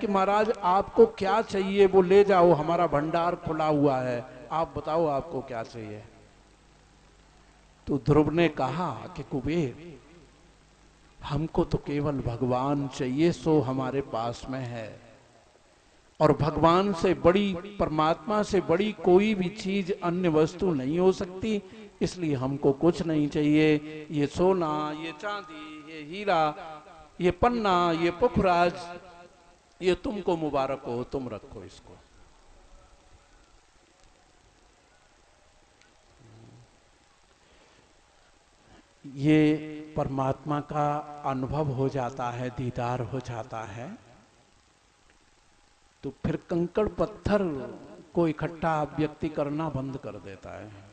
कि महाराज आपको क्या चाहिए वो ले जाओ, हमारा भंडार खुला हुआ है, आप बताओ आपको क्या चाहिए। तो ध्रुव ने कहा कि कुबेर, हमको तो केवल भगवान चाहिए, सो हमारे पास में है, और भगवान से बड़ी, परमात्मा से बड़ी कोई भी चीज अन्य वस्तु नहीं हो सकती, इसलिए हमको कुछ नहीं चाहिए। ये सोना, ये चांदी, ये हीरा, ये पन्ना, ये पुखराज, ये तुमको मुबारक हो, तुम रखो इसको। ये परमात्मा का अनुभव हो जाता है, दीदार हो जाता है, तो फिर कंकड़ पत्थर को इकट्ठा व्यक्ति करना बंद कर देता है।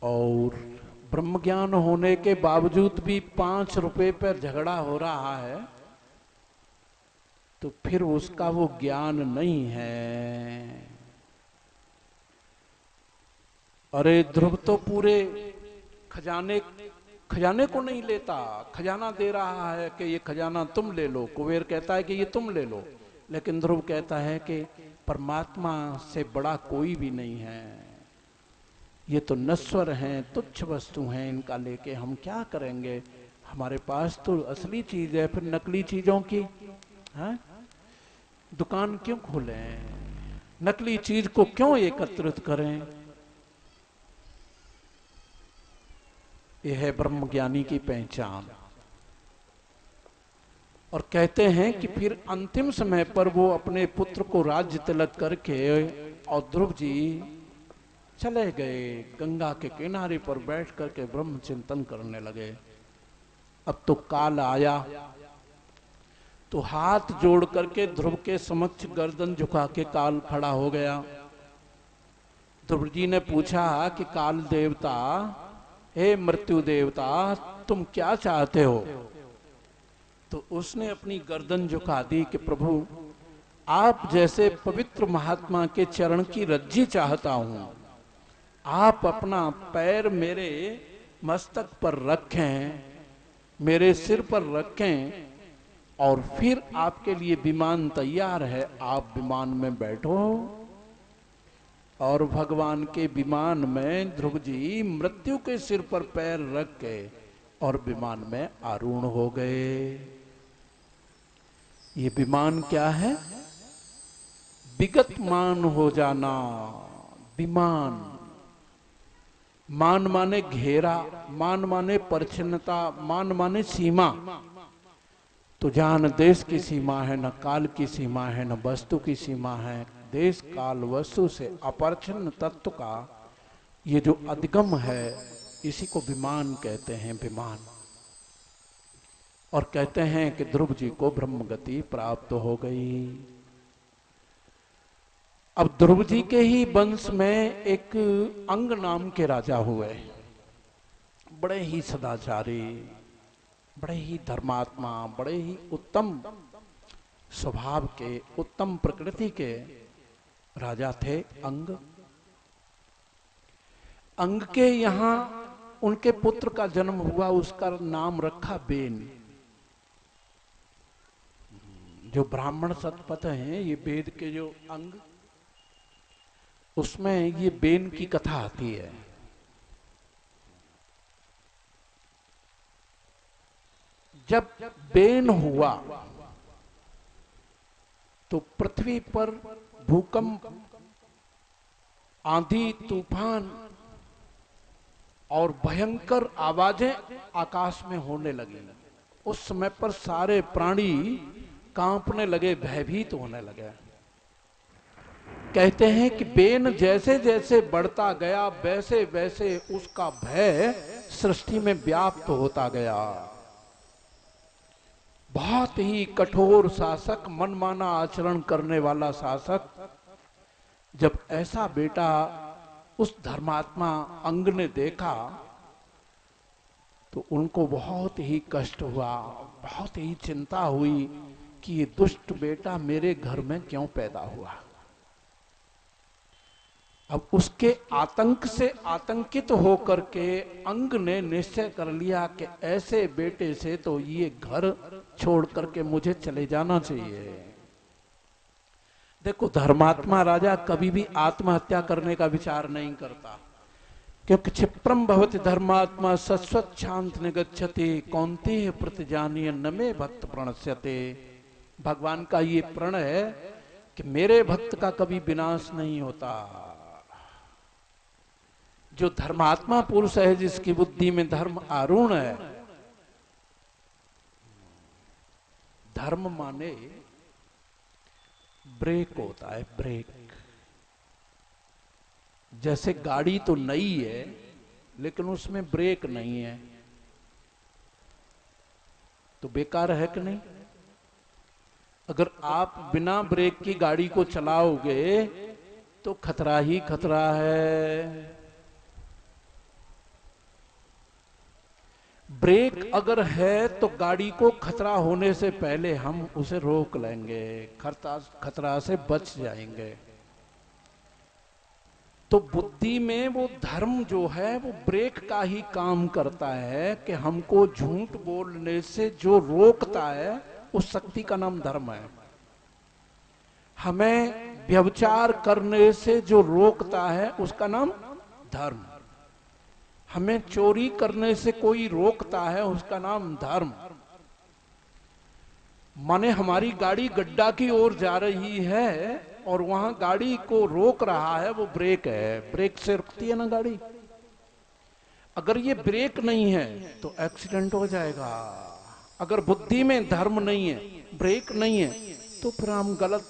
और ब्रह्म ज्ञान होने के बावजूद भी 5 रुपए पर झगड़ा हो रहा है, तो फिर उसका वो ज्ञान नहीं है। अरे ध्रुव तो पूरे खजाने खजाने को नहीं लेता, खजाना दे रहा है कि ये खजाना तुम ले लो, कुबेर कहता है कि ये तुम ले लो, लेकिन ध्रुव कहता है कि परमात्मा से बड़ा कोई भी नहीं है, ये तो नश्वर हैं, तुच्छ वस्तु हैं, इनका लेके हम क्या करेंगे, हमारे पास तो असली चीज है, फिर नकली चीजों की है दुकान क्यों खोलें, नकली चीज को क्यों एकत्रित करें। यह है ब्रह्मज्ञानी की पहचान। और कहते हैं कि फिर अंतिम समय पर वो अपने पुत्र को राज्य तिलक करके और ध्रुव जी चले गए, गंगा के किनारे पर बैठ करके ब्रह्म चिंतन करने लगे। अब तो काल आया, तो हाथ जोड़ करके ध्रुव के समक्ष गर्दन झुका के काल खड़ा हो गया। ध्रुव जी ने पूछा कि काल देवता, हे मृत्यु देवता, तुम क्या चाहते हो। तो उसने अपनी गर्दन झुका दी कि प्रभु, आप जैसे पवित्र महात्मा के चरण की रज्जी चाहता हूं, आप अपना पैर मेरे मस्तक पर रखें, मेरे सिर पर रखें, और फिर आपके लिए विमान तैयार है, आप विमान में बैठो। और भगवान के विमान में ध्रुव जी मृत्यु के सिर पर पैर रख के और विमान में आरूढ़ हो गए। ये विमान क्या है, विगत मान हो जाना। विमान, मान माने घेरा, मान माने परिच्छिन्नता, मान माने सीमा। तो जहां न देश की सीमा है, न काल की सीमा है, न वस्तु की सीमा है, देश काल वस्तु से अपरिच्छिन्न तत्व का ये जो अधिगम है, इसी को विमान कहते हैं, विमान। और कहते हैं कि ध्रुव जी को ब्रह्म गति प्राप्त हो गई। अब ध्रुव जी के ही वंश में एक अंग नाम के राजा हुए, बड़े ही सदाचारी, बड़े ही धर्मात्मा, बड़े ही उत्तम स्वभाव के, उत्तम प्रकृति के राजा थे अंग। अंग के यहां उनके पुत्र का जन्म हुआ, उसका नाम रखा बेन। जो ब्राह्मण शतपथ हैं, ये वेद के जो अंग, उसमें ये बेन की कथा आती है। जब बेन हुआ तो पृथ्वी पर भूकंप, आंधी, तूफान और भयंकर आवाजें आकाश में होने लगी। उस समय पर सारे प्राणी कांपने लगे, भयभीत होने लगे। कहते हैं कि बेन जैसे जैसे बढ़ता गया, वैसे वैसे उसका भय सृष्टि में व्याप्त होता गया। बहुत ही कठोर शासक, मनमाना आचरण करने वाला शासक, जब ऐसा बेटा उस धर्मात्मा अंग ने देखा, तो उनको बहुत ही कष्ट हुआ, बहुत ही चिंता हुई कि ये दुष्ट बेटा मेरे घर में क्यों पैदा हुआ। अब उसके आतंक से आतंकित होकर के अंग ने निश्चय कर लिया कि ऐसे बेटे से तो ये घर छोड़ करके मुझे चले जाना चाहिए। देखो, धर्मात्मा राजा कभी भी आत्महत्या करने का विचार नहीं करता, क्योंकि क्षिप्रम भवति धर्मात्मा सस्वत शांत निगच्छति कौन्तेय प्रतिजानीय न मे भक्त प्रणश्यते। भगवान का ये प्रण है कि मेरे भक्त का कभी विनाश नहीं होता। जो धर्मात्मा पुरुष है, जिसकी बुद्धि में धर्म आरूढ़ है, धर्म माने ब्रेक होता है, ब्रेक। जैसे गाड़ी तो नई है लेकिन उसमें ब्रेक नहीं है तो बेकार है कि नहीं? अगर आप बिना ब्रेक की गाड़ी को चलाओगे तो खतरा ही खतरा है। ब्रेक अगर है तो गाड़ी को खतरा होने से पहले हम उसे रोक लेंगे, खतरा से बच जाएंगे। तो बुद्धि में वो धर्म जो है वो ब्रेक का ही काम करता है कि हमको झूठ बोलने से जो रोकता है उस शक्ति का नाम धर्म है। हमें व्यभिचार करने से जो रोकता है उसका नाम धर्म। हमें चोरी करने से कोई रोकता है उसका नाम धर्म। माने हमारी गाड़ी गड्ढा की ओर जा रही है और वहां गाड़ी को रोक रहा है वो ब्रेक है। ब्रेक से रुकती है ना गाड़ी। अगर ये ब्रेक नहीं है तो एक्सीडेंट हो जाएगा। अगर बुद्धि में धर्म नहीं है, ब्रेक नहीं है, तो फिर हम गलत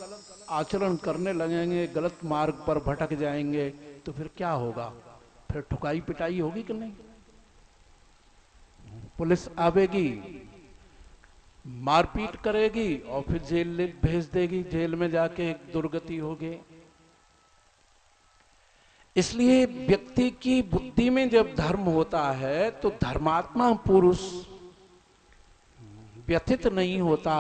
आचरण करने लगेंगे, गलत मार्ग पर भटक जाएंगे। तो फिर क्या होगा? फिर ठुकाई पिटाई होगी कि नहीं? पुलिस आवेगी, मारपीट करेगी और फिर जेल भेज देगी, जेल में जाके एक दुर्गति होगी। इसलिए व्यक्ति की बुद्धि में जब धर्म होता है तो धर्मात्मा पुरुष व्यथित नहीं होता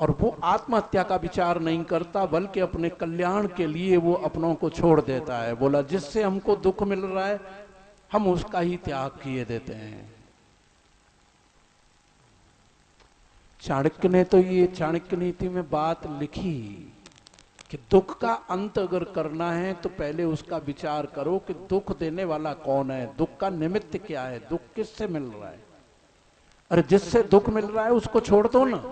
और वो आत्महत्या का विचार नहीं करता, बल्कि अपने कल्याण के लिए वो अपनों को छोड़ देता है। बोला जिससे हमको दुख मिल रहा है हम उसका ही त्याग किए देते हैं। चाणक्य ने तो ये चाणक्य नीति में बात लिखी कि दुख का अंत अगर करना है तो पहले उसका विचार करो कि दुख देने वाला कौन है, दुख का निमित्त क्या है, दुख किससे मिल रहा है। अरे जिससे दुख मिल रहा है उसको छोड़ दो ना।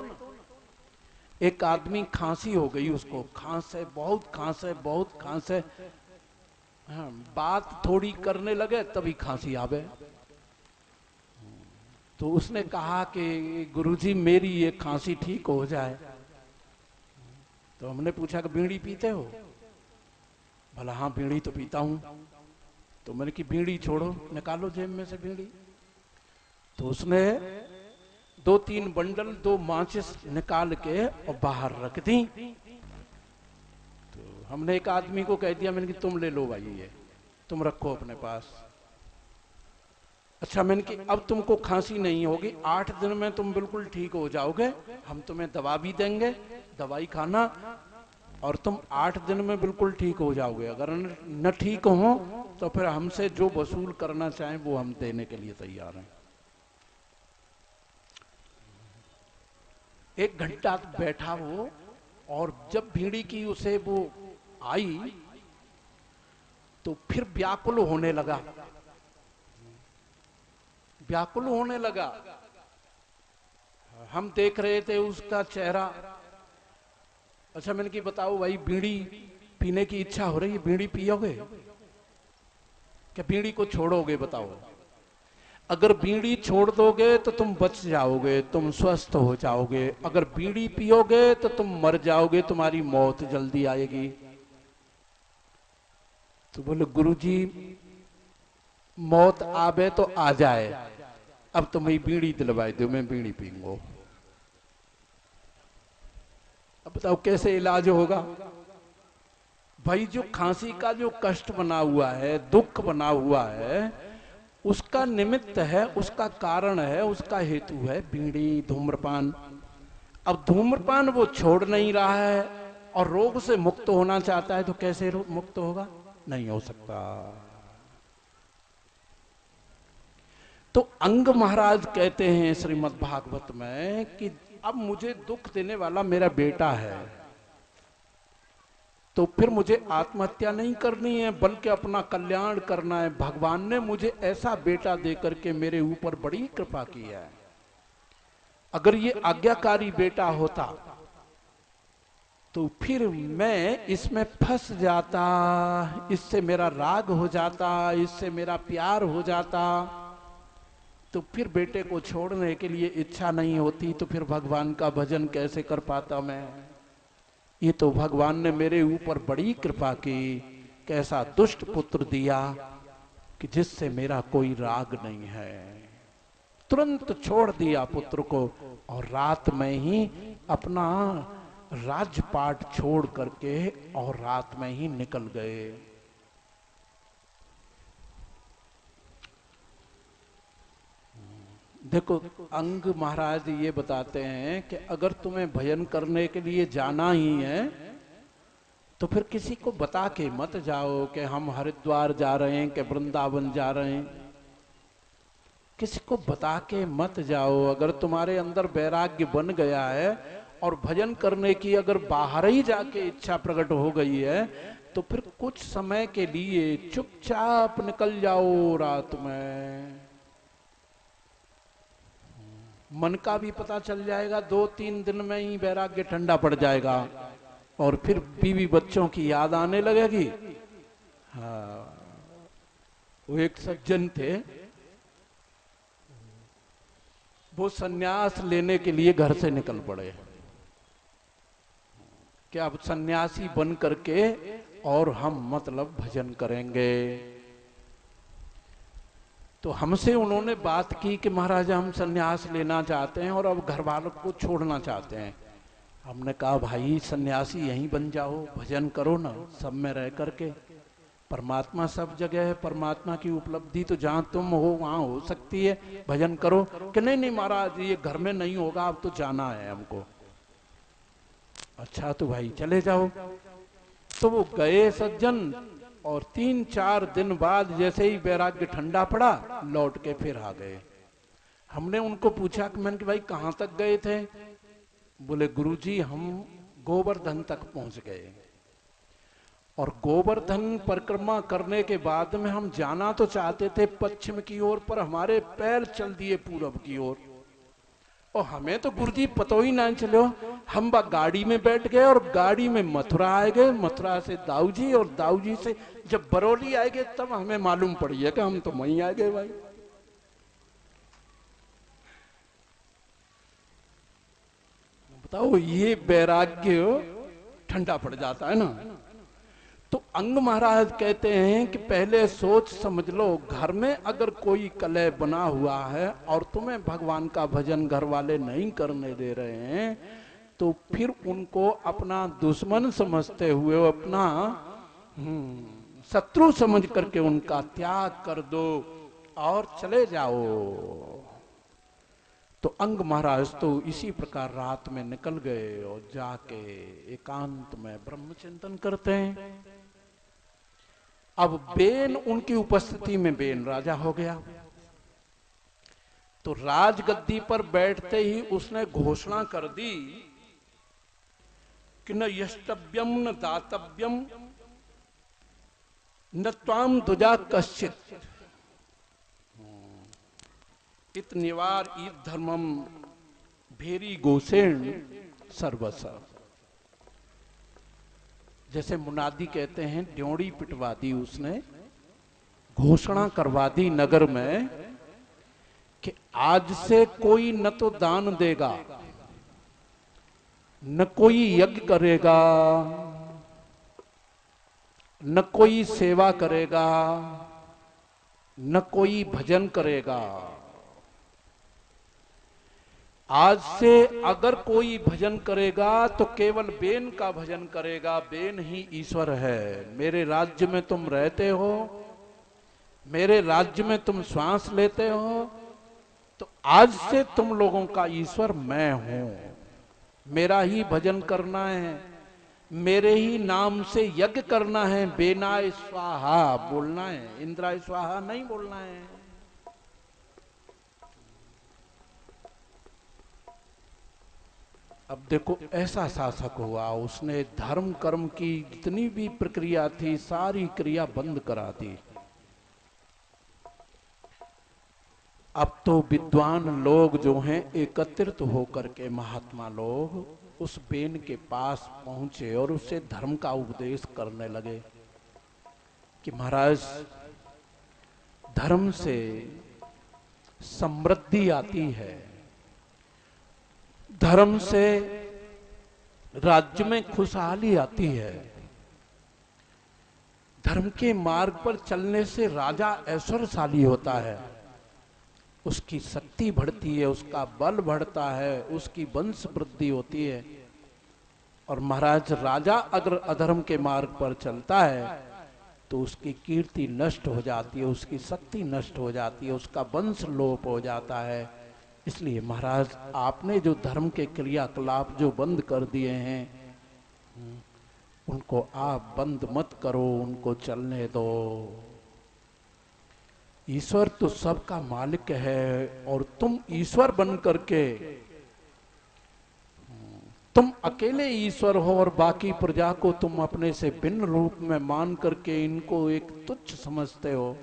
एक आदमी खांसी हो गई, उसको खांसे, बहुत खांसे, बहुत खांसे, हाँ, बात थोड़ी करने लगे तभी खांसी आवे। तो उसने कहा कि गुरुजी मेरी ये खांसी ठीक हो जाए। तो हमने पूछा कि बीड़ी पीते हो? भला हाँ बीड़ी तो पीता हूं। तो मैंने कि बीड़ी छोड़ो, निकालो जेब में से बीड़ी। तो उसने 2-3 बंडल 2 माचिस निकाल के और बाहर रख दी। तो हमने एक आदमी को कह दिया, मैंने कि तुम ले लो भाई, ये तुम रखो अपने पास। अच्छा, मैंने कि अब तुमको खांसी नहीं होगी, 8 दिन में तुम बिल्कुल ठीक हो जाओगे, हम तुम्हें दवा भी देंगे, दवाई खाना और तुम 8 दिन में बिल्कुल ठीक हो जाओगे। अगर न ठीक हो तो फिर हमसे जो वसूल करना चाहें वो हम देने के लिए तैयार हैं। 1 घंटा बैठा वो, और जब बीड़ी की उसे वो आई तो फिर व्याकुल होने लगा, व्याकुल होने लगा। हम देख रहे थे उसका चेहरा। अच्छा, मैंने कि बताओ भाई, बीड़ी पीने की इच्छा हो रही है, बीड़ी पियोगे क्या? बीड़ी को छोड़ोगे? बताओ। अगर बीड़ी छोड़ दोगे तो तुम बच जाओगे, तुम स्वस्थ हो जाओगे। अगर बीड़ी पियोगे तो तुम मर जाओगे, तुम्हारी मौत जल्दी आएगी। तो बोले गुरुजी मौत आवे तो आ जाए, अब तुम्हें बीड़ी दिलवाई दो, मैं बीड़ी पीऊंगा। अब बताओ कैसे इलाज होगा? भाई जो खांसी का जो कष्ट बना हुआ है, दुख बना हुआ है, उसका निमित्त है, उसका कारण है, उसका हेतु है बीड़ी, धूम्रपान। अब धूम्रपान वो छोड़ नहीं रहा है और रोग से मुक्त होना चाहता है, तो कैसे मुक्त होगा? नहीं हो सकता। तो अंग महाराज कहते हैं श्रीमद् भागवत में कि अब मुझे दुख देने वाला मेरा बेटा है, तो फिर मुझे आत्महत्या नहीं करनी है बल्कि अपना कल्याण करना है। भगवान ने मुझे ऐसा बेटा देकर के मेरे ऊपर बड़ी कृपा की है। अगर ये आज्ञाकारी बेटा होता तो फिर मैं इसमें फंस जाता, इससे मेरा राग हो जाता, इससे मेरा प्यार हो जाता, तो फिर बेटे को छोड़ने के लिए इच्छा नहीं होती, तो फिर भगवान का भजन कैसे कर पाता मैं। ये तो भगवान ने मेरे ऊपर बड़ी कृपा की, कैसा दुष्ट पुत्र दिया कि जिससे मेरा कोई राग नहीं है। तुरंत छोड़ दिया पुत्र को और रात में ही अपना राजपाट छोड़ करके और रात में ही निकल गए। देखो अंग महाराज ये बताते हैं कि अगर तुम्हें भजन करने के लिए जाना ही है तो फिर किसी को बता के मत जाओ कि हम हरिद्वार जा रहे हैं, कि वृंदावन जा रहे हैं। किसी को बता के मत जाओ। अगर तुम्हारे अंदर वैराग्य बन गया है और भजन करने की अगर बाहर ही जाके इच्छा प्रकट हो गई है तो फिर कुछ समय के लिए चुपचाप निकल जाओ रात में। मन का भी पता चल जाएगा, 2-3 दिन में ही वैराग्य ठंडा पड़ जाएगा और फिर बीवी बच्चों की याद आने लगेगी। हाँ, वो एक सज्जन थे, वो सन्यास लेने के लिए घर से निकल पड़े कि अब सन्यासी बन करके और हम मतलब भजन करेंगे। तो हमसे उन्होंने बात की कि महाराज हम सन्यास लेना चाहते हैं और अब घर वालों को छोड़ना चाहते हैं। हमने कहा भाई सन्यासी यहीं बन जाओ, भजन करो ना सब में रह करके। परमात्मा सब जगह है, परमात्मा की उपलब्धि तो जहां तुम हो वहां हो सकती है, भजन करो। कि नहीं नहीं महाराज ये घर में नहीं होगा, अब तो जाना है हमको। अच्छा तो भाई चले जाओ। तो वो गए सज्जन और 3-4 दिन बाद जैसे ही वैराग्य ठंडा पड़ा लौट के फिर आ गए। हमने उनको पूछा कि मैंने कि भाई कहाँ तक गए थे? बोले गुरुजी हम गोवर्धन तक पहुंच गए और गोवर्धन परिक्रमा करने के बाद में हम जाना तो चाहते थे पश्चिम की ओर, पर हमारे पैर चल दिए पूरब की ओर और हमें तो गुरुजी पता ही ना चलो। हम गाड़ी में बैठ गए और गाड़ी में मथुरा आए गए, मथुरा से दाऊजी और दाऊजी से जब बरौली आए गए तब हमें मालूम पड़ी है कि हम तो वहीं आ गए भाई। बताओ ये वैराग्य ठंडा पड़ जाता है ना। तो अंग महाराज कहते हैं कि पहले सोच समझ लो, घर में अगर कोई कलह बना हुआ है और तुम्हें भगवान का भजन घर वाले नहीं करने दे रहे हैं तो फिर उनको अपना दुश्मन समझते हुए अपना शत्रु समझ करके उनका त्याग कर दो और चले जाओ। तो अंग महाराज तो इसी प्रकार रात में निकल गए और जाके एकांत में ब्रह्म चिंतन करते हैं। अब बेन उनकी उपस्थिति में बेन राजा हो गया। तो राजगद्दी पर बैठते ही उसने घोषणा कर दी कि न यष्टव्यम न दातव्यम न त्वाम दुजा कश्चित इत निवार ईद धर्मम भेरी गोसेण सर्वसा। जैसे मुनादी कहते हैं ड्योड़ी पिटवा दी उसने, घोषणा करवा दी नगर में कि आज से कोई न तो दान देगा, न कोई यज्ञ करेगा, न कोई सेवा करेगा, न कोई भजन करेगा। आज से अगर कोई भजन करेगा तो केवल बेन का भजन करेगा। बेन ही ईश्वर है। मेरे राज्य में तुम रहते हो, मेरे राज्य में तुम श्वास लेते हो, तो आज से तुम लोगों का ईश्वर मैं हूं। मेरा ही भजन करना है, मेरे ही नाम से यज्ञ करना है, बेनाय स्वाहा बोलना है, इंद्राय स्वाहा नहीं बोलना है। अब देखो ऐसा शासक हुआ, उसने धर्म कर्म की जितनी भी प्रक्रिया थी सारी क्रिया बंद करा दी। अब तो विद्वान लोग जो हैं एकत्रित होकर के महात्मा लोग उस बेन के पास पहुंचे और उससे धर्म का उपदेश करने लगे कि महाराज, धर्म से समृद्धि आती है, धर्म से राज्य में खुशहाली आती है, धर्म के मार्ग पर चलने से राजा ऐश्वर्यशाली होता है, उसकी शक्ति बढ़ती है, उसका बल बढ़ता है, उसकी वंश वृद्धि होती है। और महाराज, राजा अगर अधर्म के मार्ग पर चलता है तो उसकी कीर्ति नष्ट हो जाती है, उसकी शक्ति नष्ट हो जाती है, उसका वंश लोप हो जाता है। इसलिए महाराज, आपने जो धर्म के क्रियाकलाप जो बंद कर दिए हैं उनको आप बंद मत करो, उनको चलने दो। ईश्वर तो सबका मालिक है और तुम ईश्वर बन करके तुम अकेले ईश्वर हो और बाकी प्रजा को तुम अपने से भिन्न रूप में मान करके इनको एक तुच्छ समझते हो।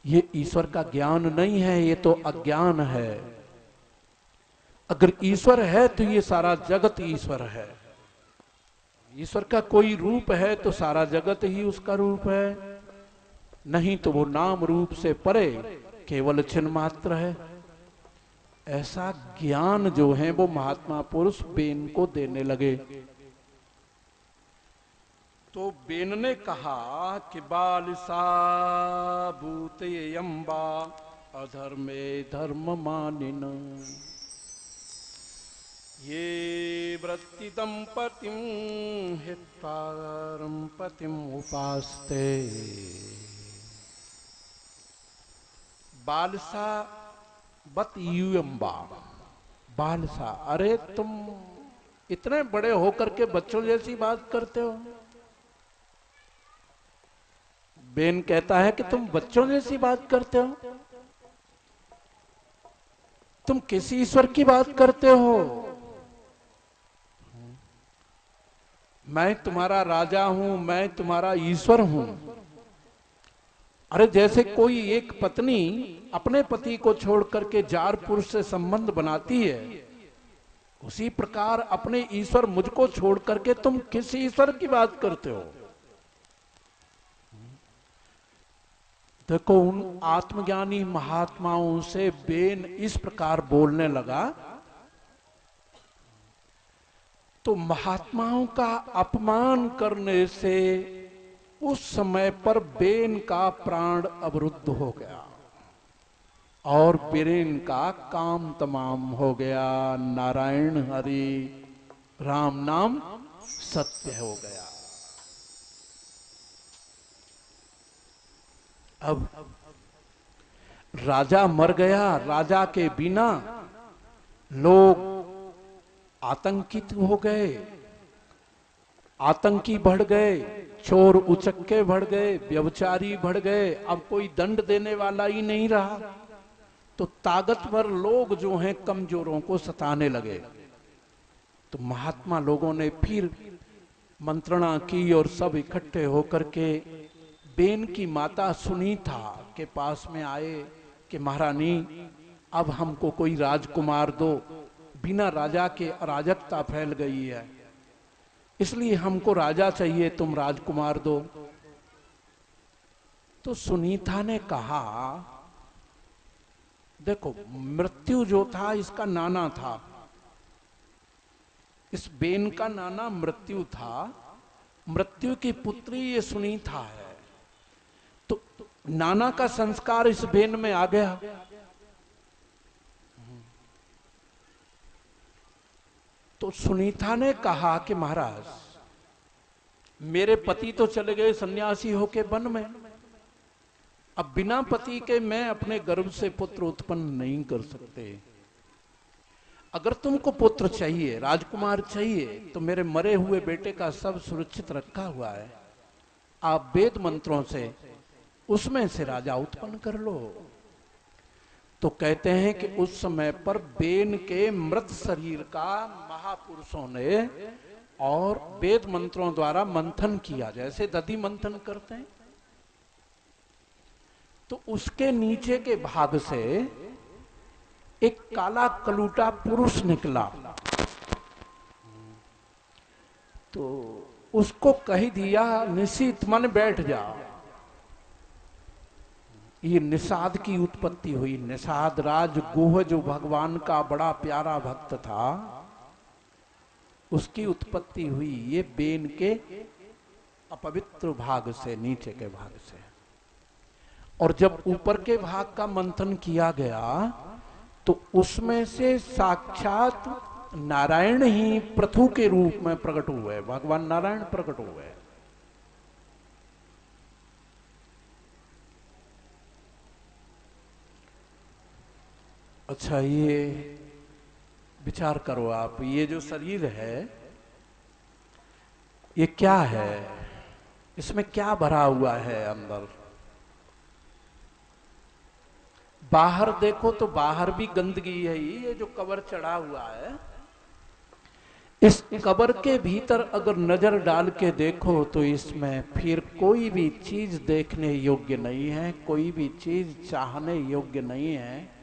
ये ईश्वर का ज्ञान नहीं है, ये तो अज्ञान है। अगर ईश्वर है तो ये सारा जगत ईश्वर है। ईश्वर का कोई रूप है तो सारा जगत ही उसका रूप है, नहीं तो वो नाम रूप से परे केवल चिन्ह मात्र है। ऐसा ज्ञान जो है वो महात्मा पुरुष बेन को देने लगे। तो बेन ने कहा कि बालिसा भूते अम्बा अधर्मे धर्म मानिन, ये वृत्ति दंपतिम हित्वा पतिम उपास्ते। बालसा बत यूयम्बा, बालसा, अरे तुम इतने बड़े होकर के बच्चों जैसी बात करते हो। बेन कहता है कि तुम बच्चों जैसी बात करते हो, तुम किस ईश्वर की बात करते हो? मैं तुम्हारा राजा हूं, मैं तुम्हारा ईश्वर हूं। अरे जैसे कोई एक पत्नी अपने पति को छोड़ करके जार पुरुष से संबंध बनाती है, उसी प्रकार अपने ईश्वर मुझको छोड़ करके तुम किस ईश्वर की बात करते हो? देखो, उन आत्मज्ञानी महात्माओं से बेन इस प्रकार बोलने लगा तो महात्माओं का अपमान करने से उस समय पर बेन का प्राण अवरुद्ध हो गया और बेन का काम तमाम हो गया। नारायण हरि राम नाम सत्य हो गया। अब राजा मर गया, राजा के बिना लोग आतंकित हो गए, आतंकी बढ़ गए, चोर उचक्के बढ़ गए, व्यभिचारी बढ़ गए। अब कोई दंड देने वाला ही नहीं रहा, तो ताकतवर लोग जो हैं कमजोरों को सताने लगे। तो महात्मा लोगों ने फिर मंत्रणा की और सब इकट्ठे होकर के बेन की माता सुनीता के पास में आए कि महारानी, अब हमको कोई राजकुमार दो, बिना राजा के अराजकता फैल गई है, इसलिए हमको राजा चाहिए, तुम राजकुमार दो। तो सुनीता ने कहा, देखो मृत्यु जो था इसका नाना था, इस बेन का नाना मृत्यु था, मृत्यु की पुत्री ये सुनीता है, तो नाना का संस्कार इस बेन में आ गया। तो सुनीता ने कहा कि महाराज, मेरे पति तो चले गए सन्यासी होके वन में, अब बिना पति के मैं अपने गर्भ से पुत्र उत्पन्न नहीं कर सकते। अगर तुमको पुत्र चाहिए, राजकुमार चाहिए, तो मेरे मरे हुए बेटे का सब सुरक्षित रखा हुआ है, आप वेद मंत्रों से उसमें से राजा उत्पन्न कर लो। तो कहते हैं कि उस समय पर बेन के मृत शरीर का महापुरुषों ने और वेद मंत्रों द्वारा मंथन किया, जैसे दधि मंथन करते हैं, तो उसके नीचे के भाग से एक काला कलूटा पुरुष निकला। तो उसको कह दिया निशीत मन बैठ जा। ये निषाद की उत्पत्ति हुई। निषाद राज गुह जो भगवान का बड़ा प्यारा भक्त था, उसकी उत्पत्ति हुई ये बेन के अपवित्र भाग से, नीचे के भाग से। और जब ऊपर के भाग का मंथन किया गया तो उसमें से साक्षात नारायण ही पृथु के रूप में प्रकट हुए, भगवान नारायण प्रकट हुए। अच्छा, ये विचार करो आप, ये जो शरीर है ये क्या है, इसमें क्या भरा हुआ है अंदर? बाहर देखो तो बाहर भी गंदगी है, ये जो कवर चढ़ा हुआ है, इस कबर के भीतर अगर नजर डाल के देखो तो इसमें फिर कोई भी चीज देखने योग्य नहीं है, कोई भी चीज चाहने योग्य नहीं है।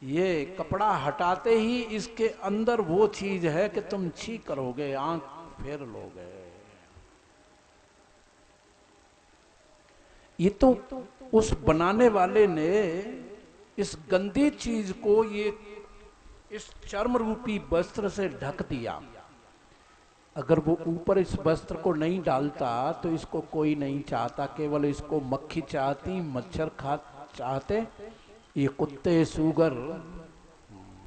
ये कपड़ा हटाते ही इसके अंदर वो चीज है कि तुम छी करोगे, आंख फेर लोगे। ये तो उस बनाने वाले ने इस गंदी चीज को ये इस चर्म रूपी वस्त्र से ढक दिया। अगर वो ऊपर इस वस्त्र को नहीं डालता तो इसको कोई नहीं चाहता, केवल इसको मक्खी चाहती, मच्छर खा चाहते, ये कुत्ते, सूगर